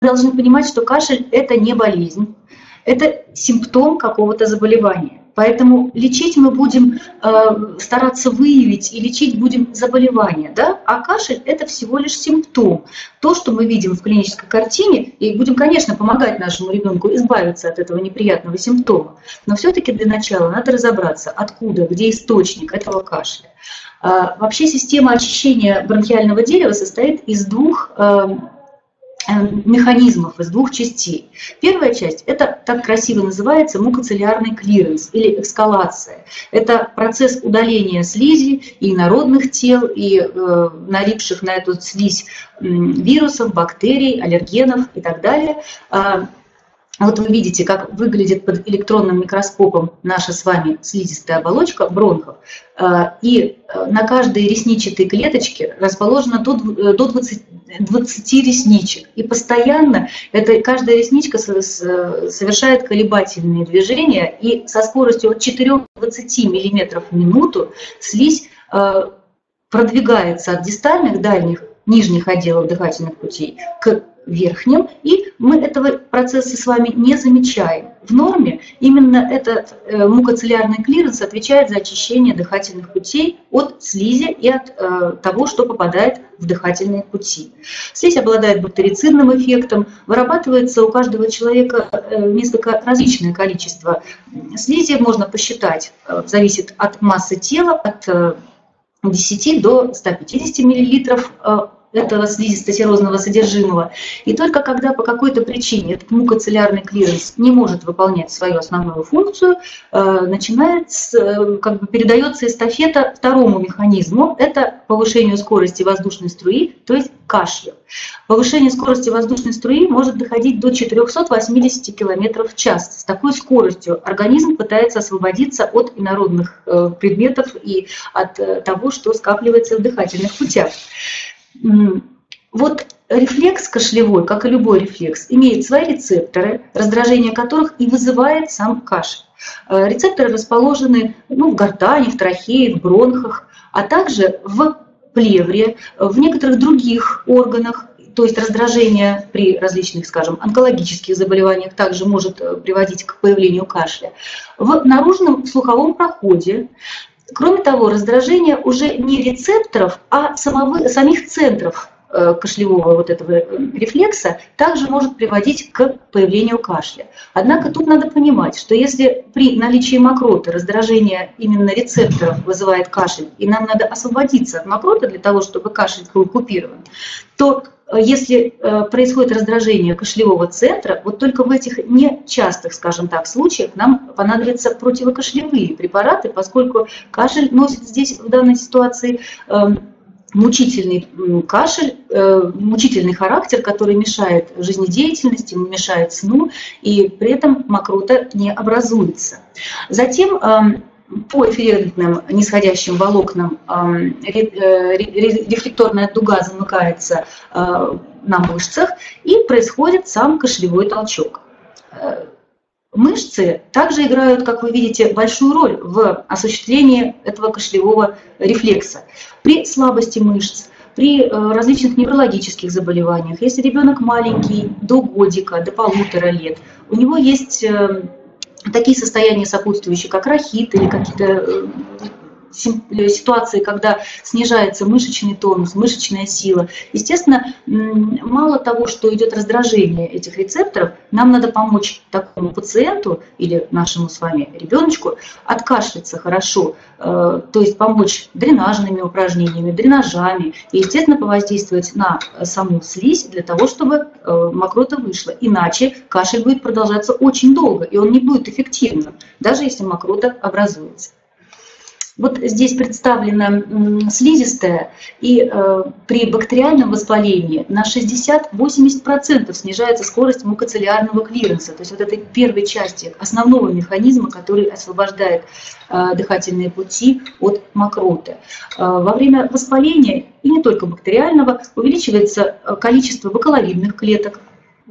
должны понимать, что кашель – это не болезнь, это симптом какого-то заболевания. Поэтому лечить мы будем стараться выявить и лечить будем заболевание, да? А кашель – это всего лишь симптом. То, что мы видим в клинической картине, и будем, конечно, помогать нашему ребенку избавиться от этого неприятного симптома. Но все-таки для начала надо разобраться, откуда, где источник этого кашля. Вообще система очищения бронхиального дерева состоит из двух механизмов, из двух частей. Первая часть – это так красиво называется мукоцеллярный клиренс или экскалация. Это процесс удаления слизи и инородных тел, и налипших на эту слизь вирусов, бактерий, аллергенов и так далее. Вот вы видите, как выглядит под электронным микроскопом наша с вами слизистая оболочка бронхов. И на каждой ресничатой клеточке расположено до 20 ресничек. И постоянно каждая ресничка совершает колебательные движения, и со скоростью от 4 до 20 мм в минуту слизь продвигается от дистальных, дальних, нижних отделов дыхательных путей к верхним, и мы этого процесса с вами не замечаем. В норме именно этот мукоцеллярный клиренс отвечает за очищение дыхательных путей от слизи и от того, что попадает в дыхательные пути. Слизь обладает бактерицидным эффектом, вырабатывается у каждого человека несколько различное количество слизи, можно посчитать, зависит от массы тела, от 10 до 150 мл этого слизисто-серозного содержимого. И только когда по какой-то причине этот мукоцеллярный клиренс не может выполнять свою основную функцию, передается эстафета второму механизму, это повышению скорости воздушной струи, то есть кашлю. Повышение скорости воздушной струи может доходить до 480 км в час. С такой скоростью организм пытается освободиться от инородных предметов и от того, что скапливается в дыхательных путях. Вот рефлекс кашлевой, как и любой рефлекс, имеет свои рецепторы, раздражение которых и вызывает сам кашель. Рецепторы расположены в гортани, в трахее, в бронхах, а также в плевре, в некоторых других органах. То есть раздражение при различных, скажем, онкологических заболеваниях также может приводить к появлению кашля. В наружном слуховом проходе. Кроме того, раздражение уже не рецепторов, а самих центров кашлевого вот этого рефлекса также может приводить к появлению кашля. Однако тут надо понимать, что если при наличии мокроты раздражение именно рецепторов вызывает кашель, и нам надо освободиться от мокроты для того, чтобы кашель был купирован, то если происходит раздражение кашлевого центра, вот только в этих нечастых, скажем так, случаях нам понадобятся противокашлевые препараты, поскольку кашель носит здесь в данной ситуации мучительный кашель, мучительный характер, который мешает жизнедеятельности, мешает сну, и при этом мокрота не образуется. Затем по эфферентным нисходящим волокнам рефлекторная дуга замыкается на мышцах, и происходит сам кашлевой толчок. Мышцы также играют, как вы видите, большую роль в осуществлении этого кашлевого рефлекса. При слабости мышц, при различных неврологических заболеваниях, если ребенок маленький, до годика, до 1,5 лет, у него есть такие состояния сопутствующие, как рахит или какие-то ситуации, когда снижается мышечный тонус, мышечная сила. Естественно, мало того, что идет раздражение этих рецепторов, нам надо помочь такому пациенту или нашему с вами ребеночку откашляться хорошо, то есть помочь дренажными упражнениями, дренажами и, естественно, повоздействовать на саму слизь для того, чтобы мокрота вышла. Иначе кашель будет продолжаться очень долго, и он не будет эффективным, даже если мокрота образуется. Вот здесь представлена слизистая, и при бактериальном воспалении на 60-80% снижается скорость мукоцеллярного клиренса, то есть вот этой первой части основного механизма, который освобождает дыхательные пути от мокроты. Во время воспаления, и не только бактериального, увеличивается количество бакаловидных клеток.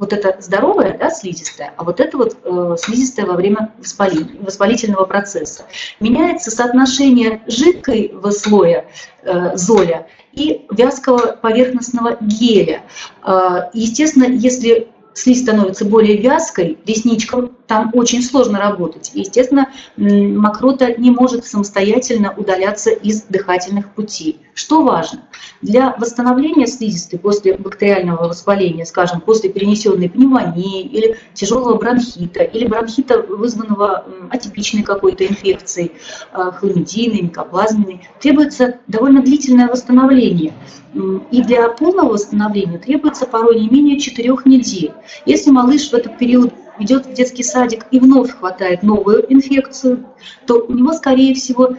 Вот это здоровая, да, слизистая, а вот это вот слизистая во время воспалительного процесса. Меняется соотношение жидкого слоя золя и вязкого поверхностного геля. Естественно, если слизь становится более вязкой, ресничкам там очень сложно работать. И, естественно, мокрота не может самостоятельно удаляться из дыхательных путей. Что важно? Для восстановления слизистой после бактериального воспаления, скажем, после перенесенной пневмонии или тяжелого бронхита, или бронхита, вызванного атипичной какой-то инфекцией, хламидийной, микоплазменной, требуется довольно длительное восстановление. И для полного восстановления требуется порой не менее 4 недель. Если малыш в этот период идет в детский садик и вновь хватает новую инфекцию, то у него, скорее всего,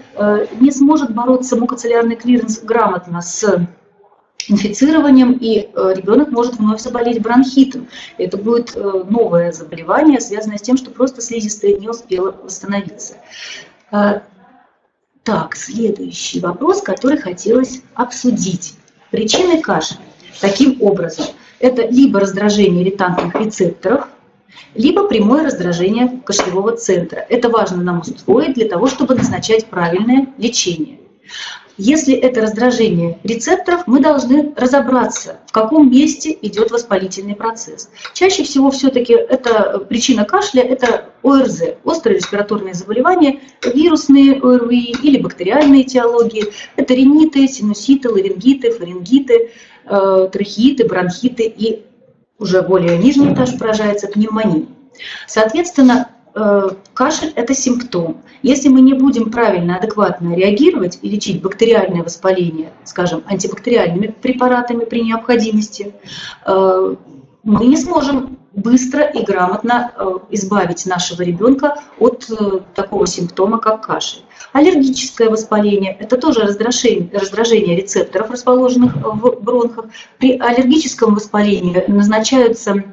не сможет бороться мукоцеллярный клиренс грамотно с инфицированием, и ребенок может вновь заболеть бронхитом. Это будет новое заболевание, связанное с тем, что просто слизистая не успела восстановиться. Так, следующий вопрос, который хотелось обсудить. Причины кашля. Таким образом, это либо раздражение ирритантных рецепторов, либо прямое раздражение кашлевого центра. Это важно нам усвоить для того, чтобы назначать правильное лечение. Если это раздражение рецепторов, мы должны разобраться, в каком месте идет воспалительный процесс. Чаще всего все-таки это причина кашля – это ОРЗ, острые респираторные заболевания, вирусные ОРВИ или бактериальные этиологии. Это риниты, синуситы, ларингиты, фарингиты, трахеиты, бронхиты и уже более нижний этаж поражается пневмонией. Соответственно, кашель – это симптом. Если мы не будем правильно, адекватно реагировать и лечить бактериальное воспаление, скажем, антибактериальными препаратами при необходимости, мы не сможем быстро и грамотно избавить нашего ребенка от такого симптома, как кашель. Аллергическое воспаление – это тоже раздражение рецепторов, расположенных в бронхах. При аллергическом воспалении назначаются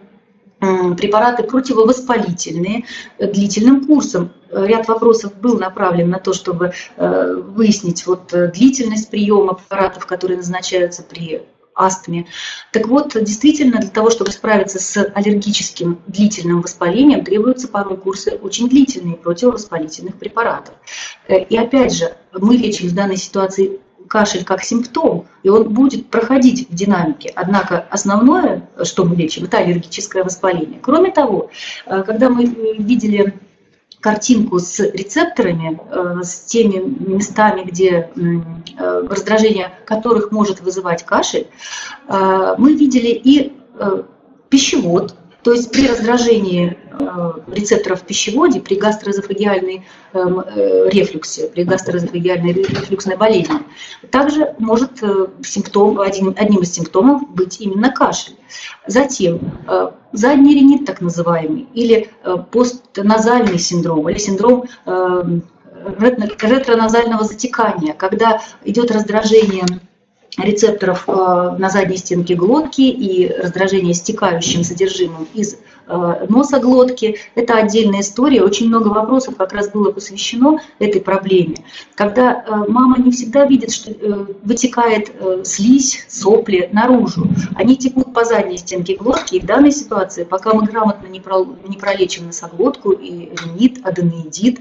препараты противовоспалительные длительным курсом. Ряд вопросов был направлен на то, чтобы выяснить длительность приема препаратов, которые назначаются при астме. Так вот, действительно, для того, чтобы справиться с аллергическим длительным воспалением, требуются порой курсы очень длительные противовоспалительных препаратов. И опять же, мы лечим в данной ситуации кашель как симптом, и он будет проходить в динамике. Однако основное, что мы лечим, это аллергическое воспаление. Кроме того, когда мы видели картинку с рецепторами, с теми местами, где раздражение которых может вызывать кашель, мы видели и пищевод. То есть при раздражении рецепторов в пищеводе, при гастроэзофагиальной рефлюксе, при гастроэзофагиальной рефлюксной болезни, также может одним из симптомов быть именно кашель. Затем задний ринит, так называемый, или постназальный синдром, или синдром ретроназального затекания, когда идет раздражение рецепторов на задней стенке глотки и раздражение стекающим содержимым из носа глотки. Это отдельная история. Очень много вопросов как раз было посвящено этой проблеме. Когда мама не всегда видит, что вытекает слизь, сопли наружу. Они текут по задней стенке глотки. И в данной ситуации, пока мы грамотно не пролечим носоглотку и ринит, аденоидит,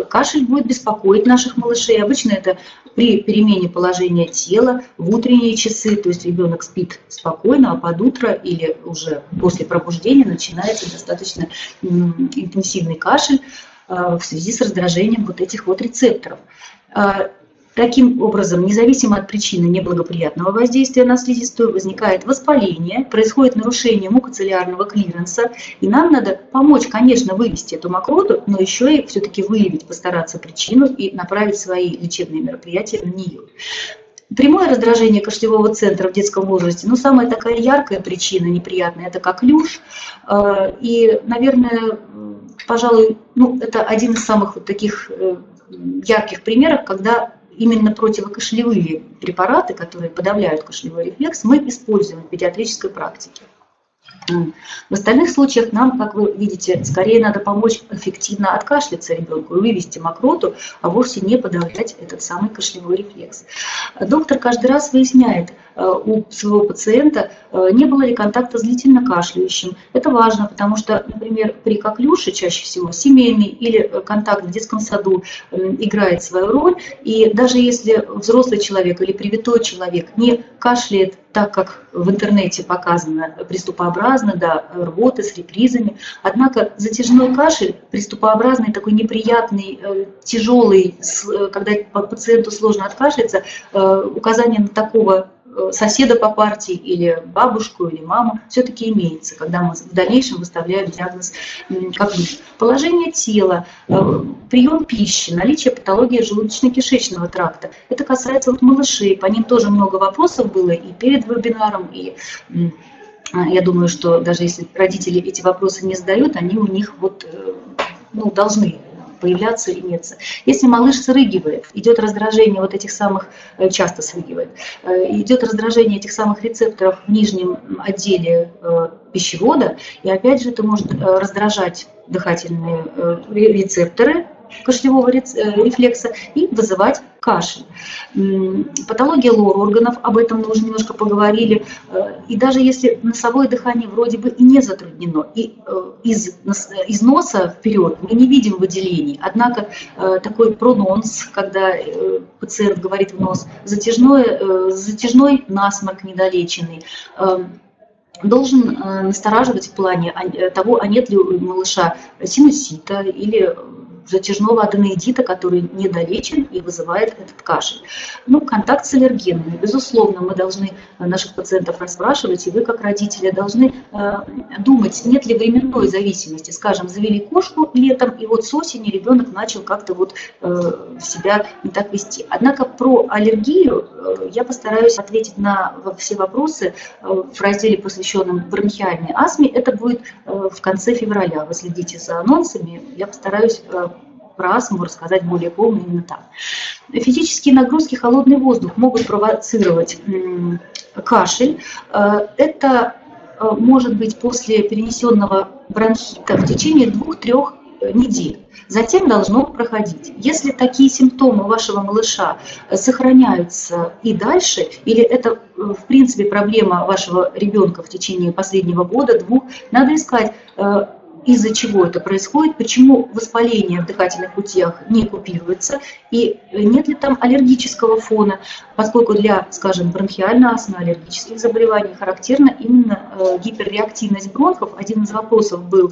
кашель будет беспокоить наших малышей. Обычно это при перемене положения тела в утренние часы, то есть ребенок спит спокойно, а под утро или уже после пробуждения начинается достаточно интенсивный кашель в связи с раздражением этих рецепторов. Таким образом, независимо от причины неблагоприятного воздействия на слизистую, возникает воспаление, происходит нарушение мукоцеллярного клиренса, и нам надо помочь, конечно, вывести эту мокроту, но еще и все-таки выявить, постараться причину и направить свои лечебные мероприятия на нее. Прямое раздражение кашлевого центра в детском возрасте, самая такая яркая причина неприятная, это коклюш. И, наверное, пожалуй, это один из самых таких ярких примеров, когда именно противокашлевые препараты, которые подавляют кашлевой рефлекс, мы используем в педиатрической практике. В остальных случаях нам, как вы видите, скорее надо помочь эффективно откашляться ребенку и вывести мокроту, а вовсе не подавлять этот самый кашлевой рефлекс. Доктор каждый раз выясняет у своего пациента, не было ли контакта с длительно кашляющим. Это важно, потому что, например, при коклюше чаще всего семейный или контакт в детском саду играет свою роль. И даже если взрослый человек или привитой человек не кашляет так как в интернете показано приступообразно, да, рвоты с репризами. Однако затяжной кашель, приступообразный, такой неприятный, тяжелый, когда пациенту сложно откашляться, указание на такого соседа по партии или бабушку, или маму все-таки имеется, когда мы в дальнейшем выставляем диагноз как ВИЧ. Положение тела, прием пищи, наличие патологии желудочно-кишечного тракта. Это касается вот малышей, по ним тоже много вопросов было и перед вебинаром, и я думаю, что даже если родители эти вопросы не задают, они у них вот, ну, должны появляться и иметься. Если малыш срыгивает, идет раздражение вот этих самых, часто срыгивает, идет раздражение этих самых рецепторов в нижнем отделе пищевода, и опять же это может раздражать дыхательные рецепторы кашлевого рефлекса и вызывать кашель. Патология лор-органов, об этом мы уже немножко поговорили. И даже если носовое дыхание вроде бы и не затруднено, и из носа вперед мы не видим выделений, однако такой прононс, когда пациент говорит в нос, затяжной насморк недолеченный, должен настораживать в плане того, а нет ли у малыша синусита или затяжного аденоидита, который недолечен и вызывает этот кашель. Ну, контакт с аллергенами. Безусловно, мы должны наших пациентов расспрашивать, и вы, как родители, должны думать, нет ли временной зависимости. Скажем, завели кошку летом, и вот с осени ребенок начал как-то вот себя не так вести. Однако про аллергию я постараюсь ответить на все вопросы в разделе, посвященном бронхиальной астме. Это будет в конце февраля. Вы следите за анонсами. Я постараюсь про астму рассказать более полно именно там. Физические нагрузки, холодный воздух могут провоцировать кашель. Это может быть после перенесенного бронхита в течение 2-3 недель. Затем должно проходить. Если такие симптомы у вашего малыша сохраняются и дальше, или это в принципе проблема вашего ребенка в течение последнего года-двух, надо искать, из-за чего это происходит, почему воспаление в дыхательных путях не купируется, и нет ли там аллергического фона, поскольку для, скажем, бронхиальной астмы, аллергических заболеваний характерна именно гиперреактивность бронхов. Один из вопросов был,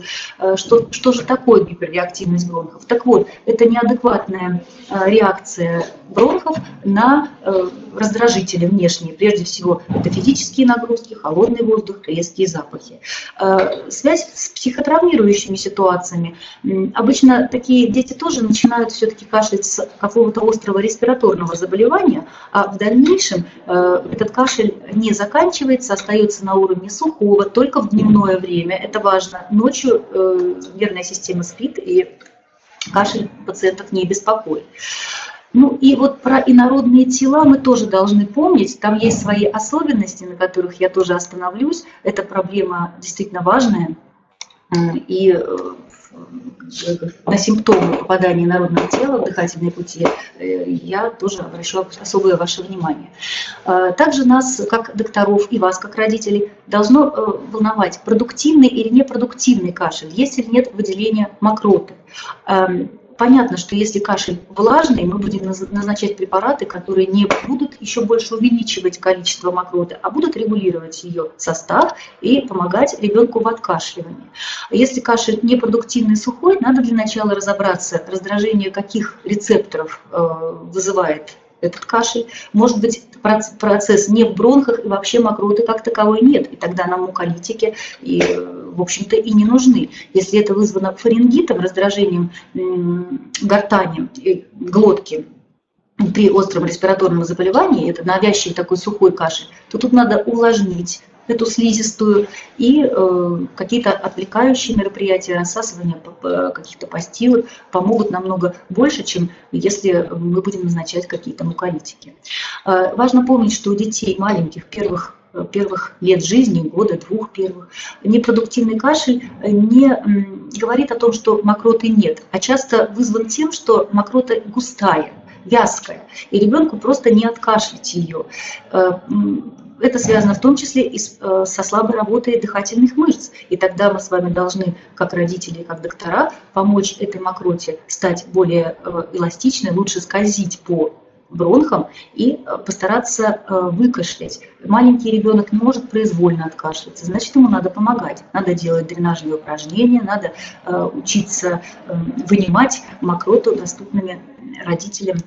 что же такое гиперреактивность бронхов. Так вот, это неадекватная реакция бронхов на раздражители внешние. Прежде всего, это физические нагрузки, холодный воздух, резкие запахи. Связь с психотравмирующими ситуациями. Обычно такие дети тоже начинают все-таки кашлять с какого-то острого респираторного заболевания, а в дальнейшем этот кашель не заканчивается, остается на уровне сухого только в дневное время. Это важно. Ночью нервная система спит, и кашель пациентов не беспокоит. Ну и вот про инородные тела мы тоже должны помнить. Там есть свои особенности, на которых я тоже остановлюсь. Эта проблема действительно важная. И на симптомы попадания инородного тела в дыхательные пути я тоже обращу особое ваше внимание. Также нас, как докторов, и вас, как родителей, должно волновать, продуктивный или непродуктивный кашель, есть или нет выделения мокроты. Понятно, что если кашель влажный, мы будем назначать препараты, которые не будут еще больше увеличивать количество мокроты, а будут регулировать ее состав и помогать ребенку в откашливании. Если кашель непродуктивный, сухой, надо для начала разобраться, раздражение каких рецепторов вызывает этот кашель. Может быть, процесс не в бронхах, и вообще мокроты как таковой нет. И тогда нам муколитики, в общем-то, и не нужны. Если это вызвано фарингитом, раздражением гортани, глотки при остром респираторном заболевании, это навязчивый такой сухой кашель, то тут надо увлажнить эту слизистую, и какие-то отвлекающие мероприятия, рассасывания каких-то пастилок помогут намного больше, чем если мы будем назначать какие-то муколитики. Важно помнить, что у детей маленьких первых лет жизни, года-двух первых, непродуктивный кашель не говорит о том, что мокроты нет, а часто вызван тем, что мокрота густая, вязкая, и ребенку просто не откашлять ее. Это связано в том числе и со слабой работой дыхательных мышц. И тогда мы с вами должны, как родители, как доктора, помочь этой мокроте стать более эластичной, лучше скользить по бронхам и постараться выкашлять. Маленький ребенок не может произвольно откашляться, значит, ему надо помогать. Надо делать дренажные упражнения, надо учиться вынимать мокроту доступными родителям